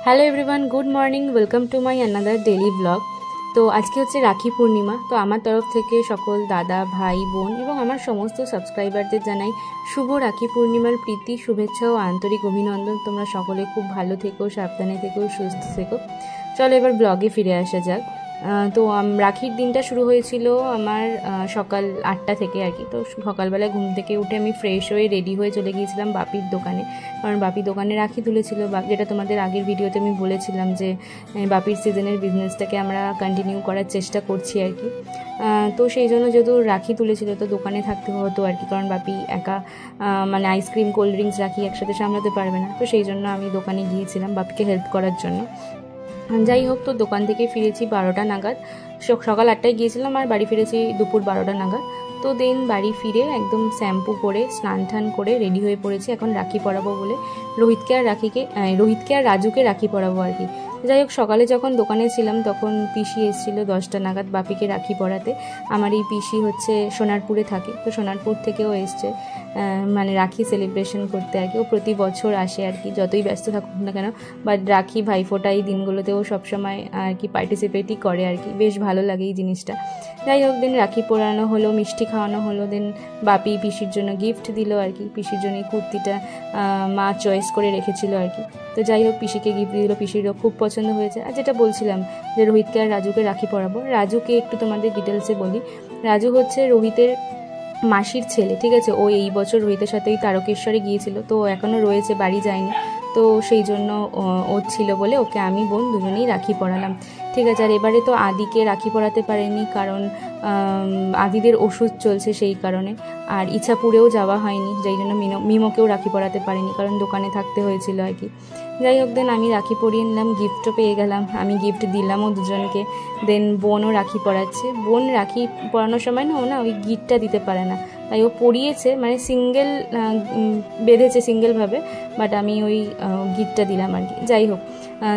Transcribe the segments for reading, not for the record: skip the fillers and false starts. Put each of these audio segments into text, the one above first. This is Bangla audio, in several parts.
Hello everyone, good morning, welcome to my another daily blog. তো আজকে হচ্ছে রাখি পূর্ণিমা। তো আমার তরফ থেকে সকল দাদা, ভাই, বোন এবং আমার সমস্ত সাবস্ক্রাইবারদের জানাই শুভ রাখি পূর্ণিমার প্রীতি, শুভেচ্ছা ও আন্তরিক অভিনন্দন। তোমরা সকলে খুব ভালো থেকো, সাবধানে থেকো, সুস্থ থেকো। চলো এবার ব্লগে ফিরে আসা যাক। তো রাখির দিনটা শুরু হয়েছিল আমার সকাল 8টা থেকে আর কি। তো সকালবেলায় ঘুম থেকে উঠে আমি ফ্রেশ হয়ে রেডি হয়ে চলে গিয়েছিলাম বাপির দোকানে, কারণ বাপি দোকানে রাখি তুলেছিল। যেটা তোমাদের আগের ভিডিওতে আমি বলেছিলাম যে বাপির সিজনের বিজনেসটাকে আমরা কন্টিনিউ করার চেষ্টা করছি আর কি। তো সেই জন্য যেহেতু রাখি তুলেছিল তো দোকানে থাকতে হতো আর কি, কারণ বাপি একা মানে আইসক্রিম, কোল্ড ড্রিঙ্কস, রাখি একসাথে সামলাতে পারবে না। তো সেই জন্য আমি দোকানে গিয়েছিলাম বাপিকে হেল্প করার জন্য। যাই হোক, তো দোকান থেকে ফিরেছি 12টা নাগাদ। সকাল 8টায় গিয়েছিলাম আর বাড়ি ফিরেছি দুপুর 12টা নাগাদ। তো দেন বাড়ি ফিরে একদম শ্যাম্পু করে স্নান টান করে রেডি হয়ে পড়েছি এখন রাখি পরাবো বলে। রোহিতকে আর রাজুকে রাখি পরাবো আর কি। যাই হোক, সকালে যখন দোকানে ছিলাম তখন পিসি এসেছিলো 10টা নাগাদ বাপিকে রাখি পরাতে। আমার এই পিসি হচ্ছে সোনারপুরে থাকে, তো সোনারপুর থেকেও এসছে মানে রাখি সেলিব্রেশন করতে আর কি। ও প্রতি বছর আসে আর কি, যতই ব্যস্ত থাকুক না কেন। বাট রাখি ভাইফোঁটা এই দিনগুলোতেও সবসময় আর কি পার্টিসিপেটই করে আর কি, বেশ ভালো লাগে এই জিনিসটা। যাই হোক, দেন রাখি পরানো হলো, মিষ্টি খাওয়ানো হলো। দেন বাপি পিসির জন্য গিফট দিল আর কি। পিসির জন্য এই কুর্তিটা মা চয়েস করে রেখেছিল আর কি। তো যাই হোক, পিসিকে গিফট দিল, পিসিরও খুব পছন্দ হয়েছে। আর যেটা বলছিলাম যে রোহিতকে আর রাজুকে রাখি পরাবো। রাজুকে একটু তোমাদের ডিটেলসে বলি। রাজু হচ্ছে রোহিতের মাসির ছেলে, ঠিক আছে। ও এই বছর রোহিতের সাথেই তারকেশ্বরে গিয়েছিল, তো এখনও রয়েছে, বাড়ি যায়নি। তো সেই জন্য ও ছিল বলে ওকে আমি বোন দুজনেই রাখি পরালাম, ঠিক আছে। আর এবারে তো আদিকে রাখি পরাতে পারেনি, কারণ আদিদের ওষুধ চলছে সেই কারণে। আর ইচ্ছাপুরেও যাওয়া হয়নি, যেই জন্য মিমোকেও রাখি পরাতে পারিনি, কারণ দোকানে থাকতে হয়েছিল আর কি। যাই হোক, দেন আমি রাখি পরিয়ে নিলাম, গিফটও পেয়ে গেলাম। আমি গিফট দিলামও দুজনকে। দেন বোনও রাখি পরাচ্ছে। বোন রাখি পরানোর সময় না ও না ওই গিফটটা দিতে পারে না, তাই ও পরিয়েছে, মানে সিঙ্গেল বেঁধেছে সিঙ্গেলভাবে, বাট আমি ওই গিফটটা দিলাম আর কি। যাই হোক,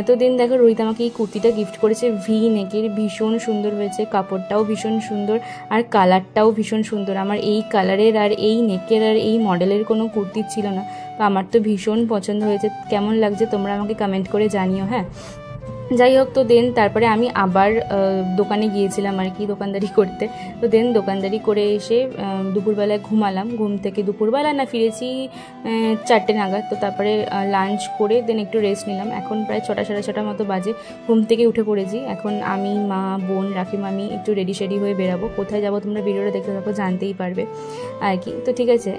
তো দিন দেখো রোহিত আমাকে এই কুর্তিটা গিফট করেছে, ভি নেকের, ভীষণ সুন্দর হয়েছে। কাপড়টাও ভীষণ সুন্দর আর কালারটাও ভীষণ সুন্দর। আমার এই কালারের আর এই নেকের আর এই মডেলের কোনো কুর্তি ছিল না, তো আমার তো ভীষণ পছন্দ হয়েছে। কেমন লাগছে তোমরা আমাকে কমেন্ট করে জানিও, হ্যাঁ। যাই হোক, তো দেন তারপরে আমি আবার দোকানে গিয়েছিলাম আর কি দোকানদারি করতে। তো দেন দোকানদারি করে এসে দুপুরবেলায় ঘুমালাম। ঘুম থেকে দুপুরবেলা না ফিরেছি 4টে নাগাদ। তো তারপরে লাঞ্চ করে দেন একটু রেস্ট নিলাম। এখন প্রায় 6টা সাড়ে 6টার মতো বাজে। ঘুম থেকে উঠে পড়েছি। এখন আমি, মা, বোন, রাখি মামি একটু রেডি শেডি হয়ে বেরাবো। কোথায় যাবো তোমরা ভিডিওটা দেখতে থাকো, জানতেই পারবে আর কি। তো ঠিক আছে,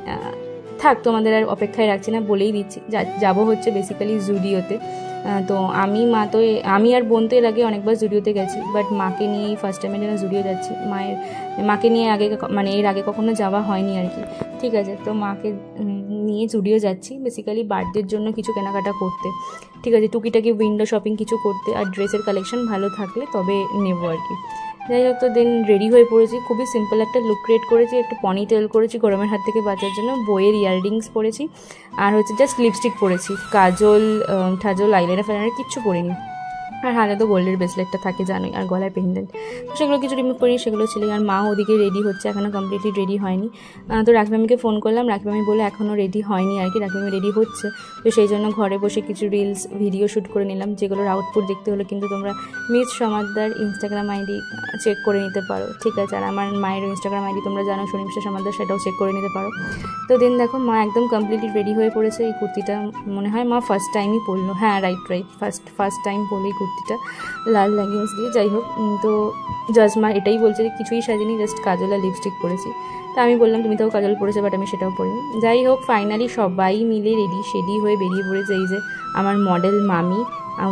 থাক, তোমাদের আর অপেক্ষায় রাখছি না, বলেই দিচ্ছি। যাবো হচ্ছে বেসিক্যালি জুডিওতে। তো আমি আর বোন তো এর আগে অনেকবার জুডিওতে গেছি, বাট মাকে নিয়েই ফার্স্ট টাইমের জন্য জুডিও যাচ্ছি। মাকে নিয়ে এর আগে কখনো যাওয়া হয়নি আর কি, ঠিক আছে। তো মাকে নিয়ে জুডিও যাচ্ছি বেসিক্যালি বার্থডের জন্য কিছু কেনাকাটা করতে, ঠিক আছে। টুকিটাকি উইন্ডো শপিং কিছু করতে, আর ড্রেসের কালেকশন ভালো থাকলে তবে নেবো আর কি। যাই হোক, তো দেন রেডি হয়ে পড়েছি। খুবই সিম্পল একটা লুক ক্রিয়েট করেছি, একটা পনি টেল করেছি গরমের হাত থেকে বাঁচার জন্য, বইয়ের ইয়াররিংস পরেছি, আর হচ্ছে জাস্ট লিপস্টিক পরেছি, কাজল ঠাজল আইলাইনার ফাইলাইনার কিচ্ছু পরিনি। আর হাতে তো গোল্ডের ব্রেসলেটটা থাকে জানোই, আর গলায় পেন্ডেন্ট, তো সেগুলো কিছু রিমুভ করিনি, সেগুলো ছিল। আর মা ওদিকে রেডি হচ্ছে, এখনও কমপ্লিটলি রেডি হয়নি। তো রাখিমামিকে ফোন করলাম, রাখিমামি বলে এখনও রেডি হয়নি আর কি, রাখিমামি রেডি হচ্ছে। তো সেই জন্য ঘরে বসে কিছু রিলস ভিডিও শ্যুট করে নিলাম, যেগুলোর আউটপুট দেখতে হলে কিন্তু তোমরা Miss Samaddar Instagram ID check করে নিতে পারো, ঠিক আছে। আর আমার মায়ের ইনস্টাগ্রাম আইডি তোমরা জানো, শর্মিষ্ঠা সমাদ্দার, সেটাও চেক করে নিতে পারো। তো দিন দেখো মা একদম কমপ্লিটলি রেডি হয়ে পড়েছে। এই কুর্তিটা মনে হয় মা ফার্স্ট টাইমই পরলো, হ্যাঁ রাইট, ফার্স্ট টাইম পরলো এই কুর্তিটা, লাল লেগিংস দিয়ে। যাই হোক, তো জাস্ট মা এটাই বলছে যে কিছুই সাজিনি, জাস্ট কাজল আর লিপস্টিক পরেছি। তা আমি বললাম তুমি তাও কাজল পরেছো, বাট আমি সেটাও পরিনি। যাই হোক, ফাইনালি সবাই মিলে রেডি শেডি হয়ে বেরিয়ে পড়েছে। এই যে আমার মডেল মামি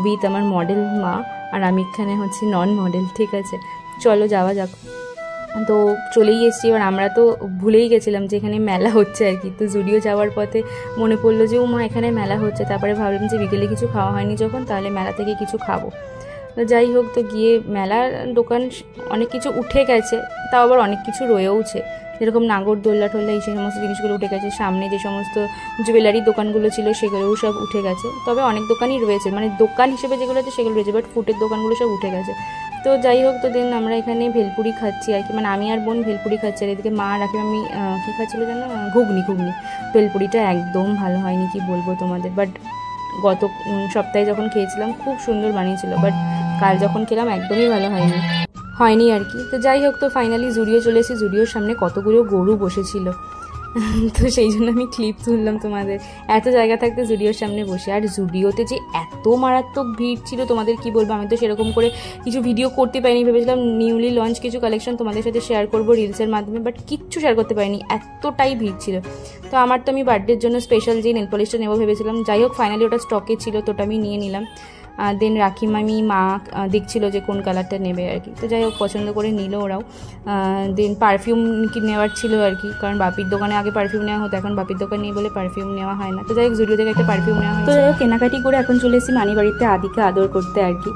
উইথ আমার মডেল মা, আর আমি এখানে হচ্ছে নন মডেল, ঠিক আছে। চলো যাওয়া যাক। তো চলেই এসেছি। এবার আমরা তো ভুলেই গেছিলাম যে এখানে মেলা হচ্ছে আর কি। তো জুডিও যাওয়ার পথে মনে পড়লো যে ও মা এখানে মেলা হচ্ছে। তারপরে ভাবলাম যে বিকেলে কিছু খাওয়া হয়নি যখন, তাহলে মেলা থেকে কিছু খাবো। তো যাই হোক, তো গিয়ে মেলার দোকান অনেক কিছু উঠে গেছে, তাও আবার অনেক কিছু রয়েওছে, যেরকম নাগরদোল্লা টোল্লা এই সমস্ত জিনিসগুলো উঠে গেছে। সামনে যে সমস্ত জুয়েলারি দোকানগুলো ছিল সেগুলোও সব উঠে গেছে। তবে অনেক দোকানই রয়েছে, মানে দোকান হিসেবে যেগুলো আছে সেগুলো রয়েছে, বাট ফুটের দোকানগুলো সব উঠে গেছে। তো যাই হোক, তো দেন আমরা এখানে ভেলপুরি খাচ্ছি আর কি, মানে আমি আর বোন ভেলপুরি খাচ্ছি। আর এদিকে মা আর রাখিমামি কী খাচ্ছিলো যেন, ঘুগনি। ভেলপুরিটা একদম ভালো হয়নি, কি বলবো তোমাদের, বাট গত সপ্তাহে যখন খেয়েছিলাম খুব সুন্দর বানিয়েছিল, বাট কাল যখন খেলাম একদমই ভালো হয়নি আর কি। তো যাই হোক, তো ফাইনালি জুডিও চলে এসেছি। জুডিওর সামনে কতগুলো গরু বসেছিল, তো সেই জন্য আমি ক্লিপ তুললাম তোমাদের। এত জায়গা থাকতে জুডিওর সামনে বসে, আর জুডিওতে যে এত মারাত্মক ভিড় ছিল তোমাদের কি বলবো। আমি তো সেরকম করে কিছু ভিডিও করতে পারিনি, ভেবেছিলাম নিউলি লঞ্চ কিছু কালেকশন তোমাদের সাথে শেয়ার করবো রিলসের মাধ্যমে, বাট কিচ্ছু শেয়ার করতে পারিনি, এতটাই ভিড় ছিল। তো আমার তো আমি বার্থডের জন্য স্পেশাল যে নেল পলিশটা নেবো ভেবেছিলাম, যাই হোক ফাইনালি ওটা স্টকে ছিল, তো ওটা আমি নিয়ে নিলাম। দেন রাখি মামি মা দেখছিল যে কোন কালারটা নেবে আর কি, তো যাই হোক পছন্দ করে নিল ওরাও। দেন পারফিউম নেওয়ার ছিল আর কি, কারণ বাপির দোকানে আগে পারফিউম নেওয়া হতো, এখন বাপির দোকান নেই বলে পারফিউম নেওয়া হয় না। তো যাই হোক জুডিও থেকে একটা পারফিউম নেওয়া হয়। তো যাই হোক কেনাকাটি করে এখন চলে এসেছি নানি বাড়িতে আদিকে আদর করতে আর কি।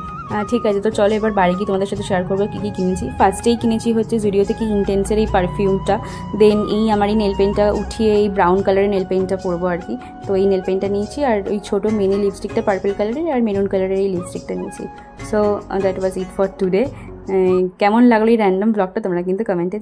ঠিক আছে, তো চলো এবার বাড়ি গিয়ে তোমাদের সাথে শেয়ার করবো কী কী কিনেছি। ফার্স্টেই কিনেছি হচ্ছে জুডিও থেকে ইন্টেন্সের এই পারফিউমটা। দেন আমার এই নেল পেনটা উঠিয়ে এই ব্রাউন কালারের নেল পেনটা পরবো আর কি, তো এই নেল পেনটা নিয়েছি। আর ওই ছোটো মিনি লিপস্টিকটা পার্পল কালারের আর মেরুন কালারের এই লিপস্টিকটা নিয়েছি। So that was it for today. কেমন লাগলো এই র্যান্ডম ব্লগটা তোমরা কিন্তু কমেন্টে